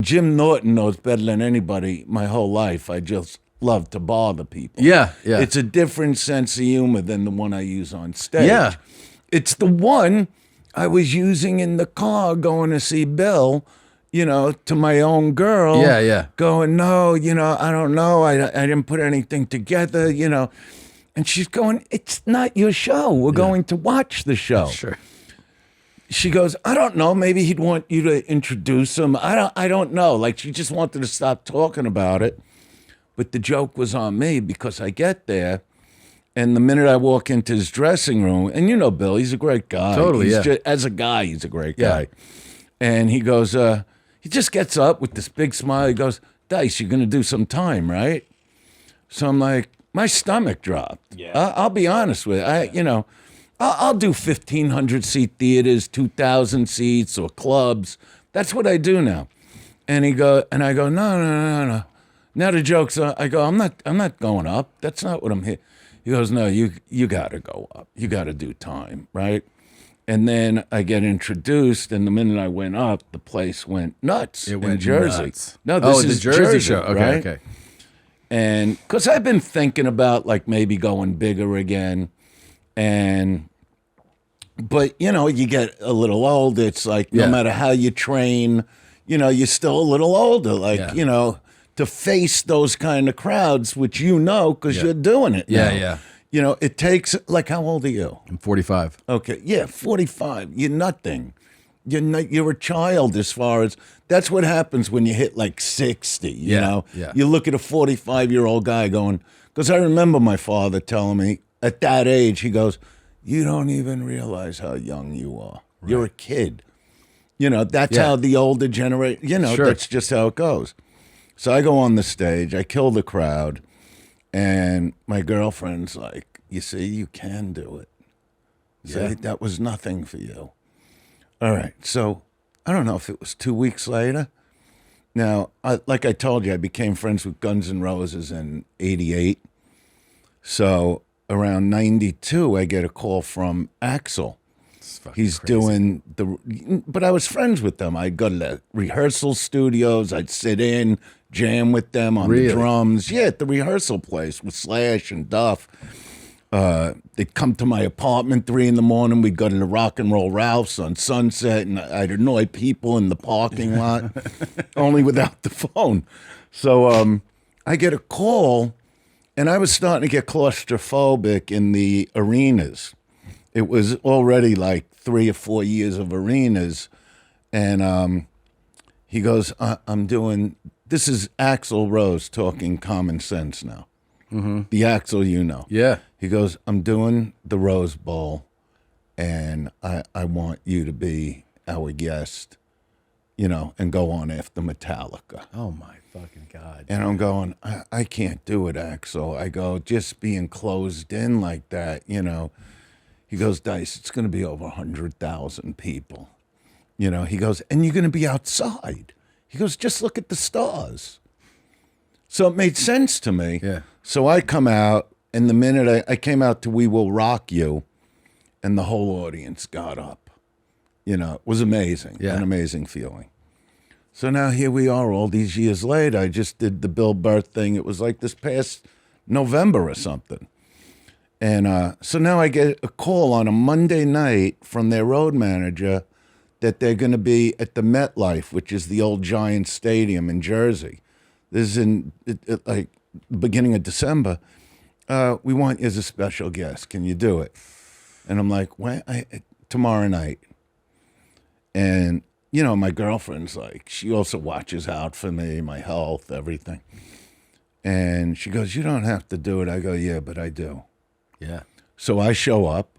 Jim Norton knows better than anybody my whole life. I just love to bother people. Yeah. It's a different sense of humor than the one I use on stage. Yeah. It's the one I was using in the car going to see Bill, to my own girl. Yeah. Going, no, I don't know. I didn't put anything together, And she's going, it's not your show. We're going to watch the show. Sure. She goes, I don't know. Maybe he'd want you to introduce him. I don't know. Like, she just wanted to stop talking about it. But the joke was on me because I get there, and the minute I walk into his dressing room, and Bill, he's a great guy. Totally, As a guy, he's a great guy. And he goes, he just gets up with this big smile. He goes, Dice, you're going to do some time, right? So I'm like, my stomach dropped. Yeah. I'll be honest with you. I'll do 1,500-seat theaters, 2,000 seats, or clubs. That's what I do now. And I go, no. Now the joke's on. I go, I'm not going up. That's not what I'm here. He goes, no, you got to go up. You got to do time, right? And then I get introduced, and the minute I went up, the place went nuts. It went in Jersey. Nuts. No, this is the Jersey show. right? Okay. And because I've been thinking about like maybe going bigger again, but you get a little older. It's like no matter how you train, you're still a little older. Like to face those kind of crowds, which because you're doing it. Now. It takes like, how old are you? I'm 45. Okay, 45. You're nothing. You're a child as far as that's what happens when you hit like 60. You know, you look at a 45-year-old guy going. Because I remember my father telling me at that age, he goes, "You don't even realize how young you are. Right. You're a kid." That's how the older generation. That's just how it goes. So I go on the stage, I kill the crowd, and my girlfriend's like, "You see, you can do it. See, that was nothing for you." All right, so I don't know if it was 2 weeks later. Now, like I told you, I became friends with Guns N' Roses in '88. So around '92, I get a call from Axl. He's crazy. doing but I was friends with them. I'd go to the rehearsal studios. I'd sit in, jam with them on the drums. Yeah, at the rehearsal place with Slash and Duff. They'd come to my apartment 3 a.m. We'd go to the Rock and Roll Ralph's on Sunset, and I'd annoy people in the parking lot, only without the phone. So I get a call, and I was starting to get claustrophobic in the arenas. It was already like 3 or 4 years of arenas, and he goes, "I'm doing." This is Axl Rose talking common sense now. Mm-hmm. The Axl, Yeah. He goes, "I'm doing the Rose Bowl, and I want you to be our guest, and go on after Metallica." Oh, my fucking God. And I'm going, I can't do it, Axl. I go, just being closed in like that, He goes, "Dice, it's going to be over 100,000 people." He goes, "And you're going to be outside." He goes, "Just look at the stars." So it made sense to me. Yeah. So I come out, and the minute I came out to We Will Rock You, and the whole audience got up. It was amazing. Yeah. An amazing feeling. So now here we are all these years later. I just did the Bill Burr thing. It was like this past November or something. And so now I get a call on a Monday night from their road manager that they're going to be at the MetLife, which is the old Giants Stadium in Jersey. This is in like the beginning of December. We want you as a special guest. Can you do it? And I'm like, when? Tomorrow night. And, my girlfriend's like, she also watches out for me, my health, everything. And she goes, "You don't have to do it." I go, "Yeah, but I do." Yeah. So I show up.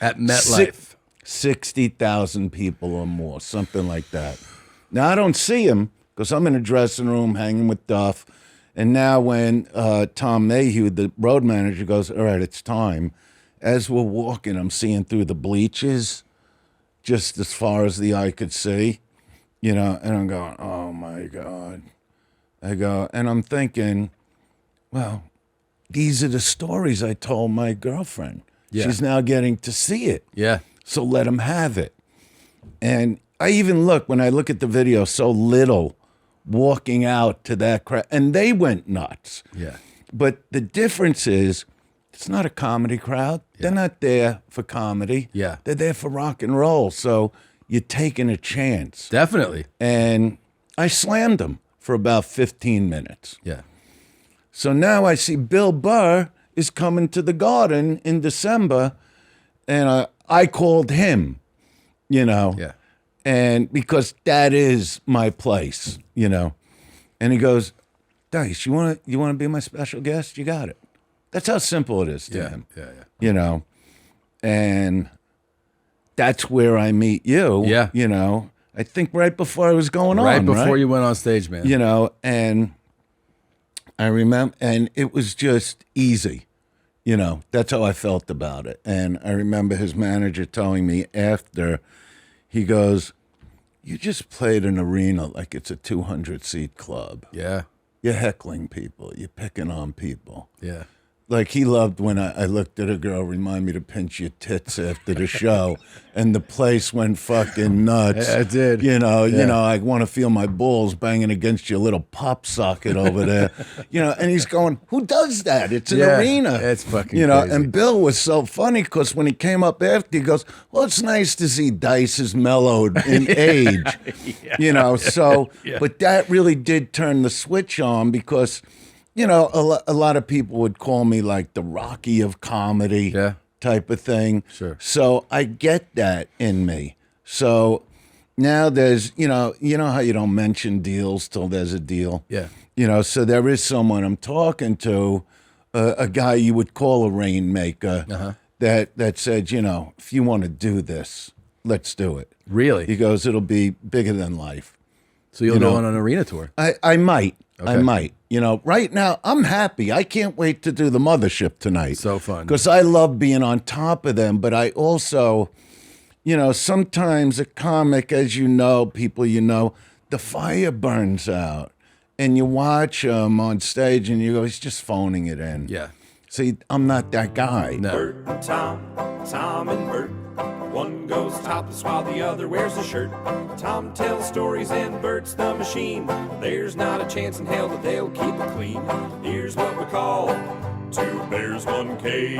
At MetLife. 60,000 people or more, something like that. Now, I don't see him because I'm in a dressing room hanging with Duff. And now when Tom Mayhew, the road manager, goes, "All right, it's time." As we're walking, I'm seeing through the bleachers just as far as the eye could see, and I'm going, "Oh, my God." I go, and I'm thinking, well, these are the stories I told my girlfriend. Yeah. She's now getting to see it. Yeah. So let him have it. And I even look, when I look at the video, so little walking out to that crowd, and they went nuts. Yeah. But the difference is, it's not a comedy crowd. Yeah. They're not there for comedy. Yeah. They're there for rock and roll. So you're taking a chance. Definitely. And I slammed them for about 15 minutes. Yeah. So now I see Bill Burr is coming to the Garden in December, and I called him, you know. Yeah. And because that is my place, you know. And he goes, Dice, you want to be my special guest? You got it. That's how simple it is to him. Yeah. You know. And that's where I meet you. Yeah. You know. I think right before I was going on. Right before you went on stage, man. You know, and I remember, and it was just easy. You know, that's how I felt about it. And I remember his manager telling me after, he goes, you just played an arena like it's a 200-seat club. Yeah. You're heckling people. You're picking on people. Yeah. Like, he loved when I looked at a girl, remind me to pinch your tits after the show, and the place went fucking nuts. Yeah, it did. You know, I want to feel my balls banging against your little pop socket over there. You know, and he's going, who does that? It's an arena. It's fucking crazy. crazy. And Bill was so funny because when he came up after, he goes, well, it's nice to see Dice is mellowed in age. You know, so, but that really did turn the switch on because, you know, a lot of people would call me like the Rocky of comedy type of thing. Sure. So I get that in me. So now there's, you know how you don't mention deals till there's a deal? Yeah. You know, so there is someone I'm talking to, a guy you would call a rainmaker, that said, you know, if you want to do this, let's do it. Really? He goes, it'll be bigger than life. So you'll go on an arena tour? I might. Okay. I might. You know, right now, I'm happy. I can't wait to do the Mothership tonight. So fun. Because I love being on top of them, but I also, you know, sometimes a comic, as you know, people you know, the fire burns out. And you watch him on stage and you go, he's just phoning it in. Yeah. See, I'm not that guy. No. Bert and Tom and Bert. One goes topless while the other wears a shirt. Tom tells stories and Bert's the machine. There's not a chance in hell that they'll keep it clean. Here's what we call 2 bears, 1 cave.